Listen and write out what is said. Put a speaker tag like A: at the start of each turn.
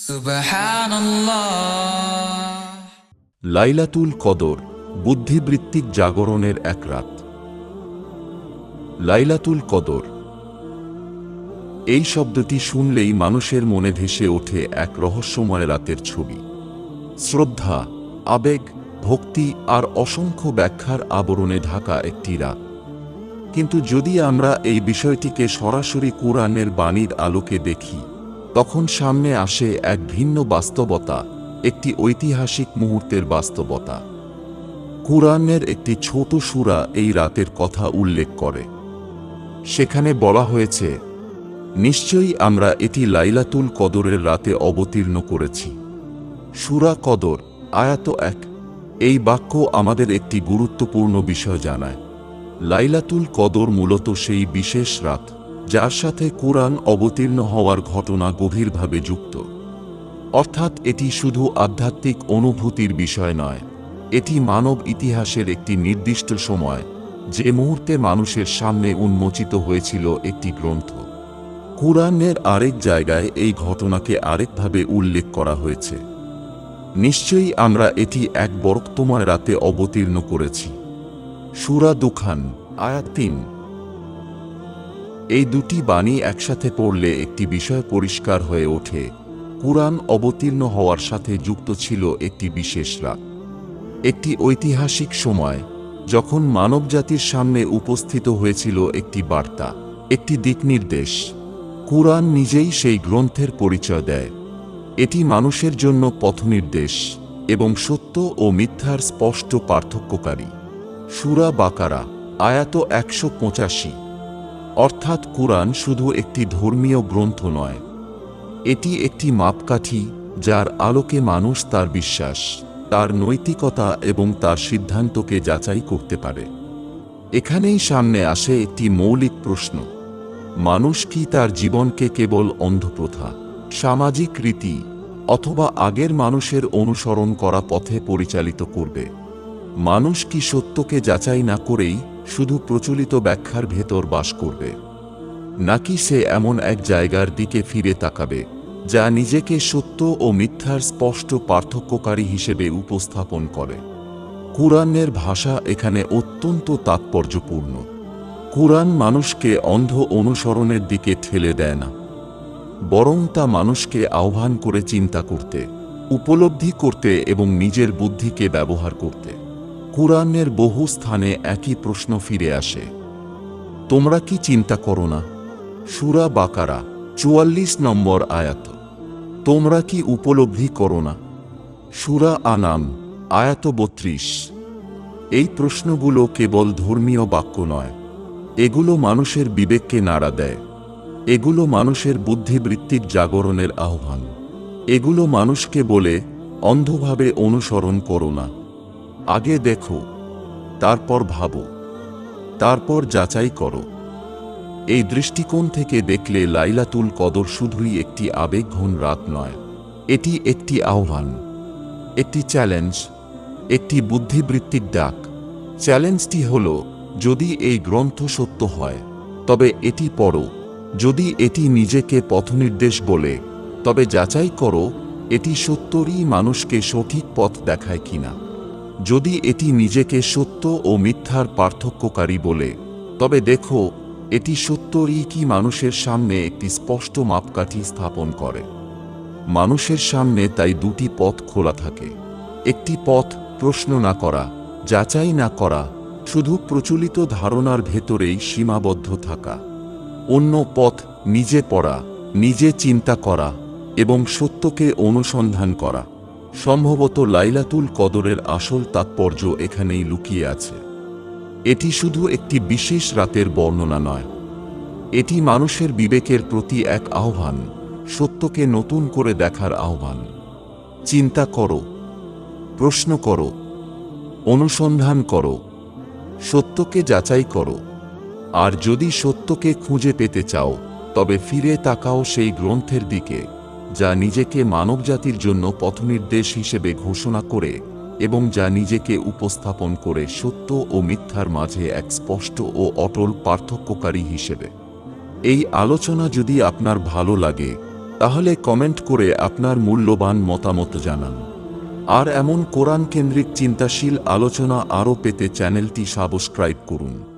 A: সুবহানাল্লাহ।
B: লাইলাতুল কদর বুদ্ধিবৃত্তিক জাগরণের এক রাত। লাইলাতুল কদর এই শব্দটি শুনলেই মানুষের মনে ভেসে ওঠে এক রহস্যময় রাতের ছবি। শ্রদ্ধা, আবেগ, ভক্তি আর অসংখ্য ব্যাখ্যার আবরণে ঢাকা একটি রাত। কিন্তু যদি আমরা এই বিষয়টিকে সরাসরি কুরআনের বাণীর আলোকে দেখি, তখন সামনে আসে এক ভিন্ন বাস্তবতা, একটি ঐতিহাসিক মুহূর্তের বাস্তবতা। কুরআনের একটি ছোট সূরা এই রাতের কথা উল্লেখ করে। সেখানে বলা হয়েছে, নিশ্চয়ই আমরা এটি লাইলাতুল কদরের রাতে অবতীর্ণ করেছি। সূরা কদর, আয়াত 1। এই বাক্য আমাদের একটি গুরুত্বপূর্ণ বিষয় জানায়। লাইলাতুল কদর মূলত সেই বিশেষ রাত, যার সাথে কুরআন অবতীর্ণ হওয়ার ঘটনা গভীরভাবে যুক্ত। অর্থাৎ এটি শুধু আধ্যাত্মিক অনুভূতির বিষয় নয়, এটি মানব ইতিহাসের একটি নির্দিষ্ট সময়, যে মুহূর্তে মানুষের সামনে উন্মোচিত হয়েছিল একটি গ্রন্থ। কুরআনের আরেক জায়গায় এই ঘটনাকে আরেকভাবে উল্লেখ করা হয়েছে। নিশ্চয়ই আমরা এটি এক বরকতময় রাতে অবতীর্ণ করেছি। সূরা দুখান, আয়াত 3। এই দুটি বাণী একসাথে পড়লে একটি বিষয় পরিষ্কার হয়ে ওঠে, কুরআন অবতীর্ণ হওয়ার সাথে যুক্ত ছিল একটি বিশেষ রাত, একটি ঐতিহাসিক সময়, যখন মানবজাতির সামনে উপস্থিত হয়েছিল একটি বার্তা, একটি দিকনির্দেশ। কুরআন নিজেই সেই গ্রন্থের পরিচয় দেয়। এটি মানুষের জন্য পথনির্দেশ এবং সত্য ও মিথ্যার স্পষ্ট পার্থক্যকারী। সূরা বাকারা, আয়াত 185। অর্থাৎ কুরআন শুধু একটি ধর্মীয় গ্রন্থ নয়, এটি একটি মাপকাঠি, যার আলোকে মানুষ তার বিশ্বাস, তার নৈতিকতা এবং তার সিদ্ধান্তকে যাচাই করতে পারে। এখানেই সামনে আসে একটি মৌলিক প্রশ্ন: মানুষ কি তার জীবনকে কেবল অন্ধপ্রথা, সামাজিক রীতি অথবা আগের মানুষের অনুসরণ করা পথে পরিচালিত করবে? মানুষ কি সত্যকে যাচাই না করেই শুধু প্রচলিত ব্যাখ্যার ভেতর বাস করবে, নাকি সে এমন এক জায়গার দিকে ফিরে তাকাবে, যা নিজেকে সত্য ও মিথ্যার স্পষ্ট পার্থক্যকারী হিসেবে উপস্থাপন করে? কুরআনের ভাষা এখানে অত্যন্ত তাৎপর্যপূর্ণ। কুরআন মানুষকে অন্ধ অনুসরণের দিকে ঠেলে দেয় না, বরং তা মানুষকে আহ্বান করে চিন্তা করতে, উপলব্ধি করতে এবং নিজের বুদ্ধিকে ব্যবহার করতে। কুরআনের বহু স্থানে একই প্রশ্ন ফিরে আসে: তোমরা কি চিন্তা করো না? সূরা বাকারা, 44 নম্বর আয়াত। তোমরা কি উপলব্ধি করো না? সূরা আনাম, আয়াত 32। এই প্রশ্নগুলো কেবল ধর্মীয় বাক্য নয়, এগুলো মানুষের বিবেককে নাড়া দেয়। এগুলো মানুষের বুদ্ধিবৃত্তিক জাগরণের আহ্বান। এগুলো মানুষকে বলে, অন্ধভাবে অনুসরণ করো না। আগে দেখো, তারপর ভাবো, তারপর যাচাই করো। এই দৃষ্টিকোণ থেকে দেখলে লাইলাতুল কদর শুধুই একটি আবেগঘন রাত নয়, এটি একটি আহ্বান, একটি চ্যালেঞ্জ, একটি বুদ্ধিবৃত্তিক ডাক। চ্যালেঞ্জটি হল, যদি এই গ্রন্থ সত্য হয়, তবে এটি পড়ো। যদি এটি নিজেকে পথনির্দেশ বলে, তবে যাচাই করো এটি সত্যই মানুষকে সঠিক পথ দেখায় কিনা। যদি এটি নিজেকে সত্য ও মিথ্যার পার্থক্যকারী বলে, তবে দেখো এটি সত্যই কি মানুষের সামনে একটি স্পষ্ট মাপকাঠি স্থাপন করে। মানুষের সামনে তাই দুটি পথ খোলা থাকে। একটি পথ প্রশ্ন না করা, যাচাই না করা, শুধু প্রচলিত ধারণার ভেতরেই সীমাবদ্ধ থাকা। অন্য পথ নিজে পড়া, নিজে চিন্তা করা এবং সত্যকে অনুসন্ধান করা। সম্ভবত লাইলাতুল কদরের আসল তাৎপর্য এখানেই লুকিয়ে আছে। এটি শুধু একটি বিশেষ রাতের বর্ণনা নয়, এটি মানুষের বিবেকের প্রতি এক আহ্বান, সত্যকে নতুন করে দেখার আহ্বান। চিন্তা করো, প্রশ্ন করো, অনুসন্ধান করো, সত্যকে যাচাই করো। আর যদি সত্যকে খুঁজে পেতে চাও, তবে ফিরে তাকাও সেই গ্রন্থের দিকে, যা নিজেকে মানবজাতির জন্য পথনির্দেশ হিসেবে ঘোষণা করে এবং যা নিজেকে উপস্থাপন করে সত্য ও মিথ্যার মাঝে এক স্পষ্ট ও অটল পার্থক্যকারী হিসেবে। এই আলোচনা যদি আপনার ভালো লাগে, তাহলে কমেন্ট করে আপনার মূল্যবান মতামত জানান। আর এমন কোরআন কেন্দ্রিক চিন্তাশীল আলোচনা আরও পেতে চ্যানেলটি সাবস্ক্রাইব করুন।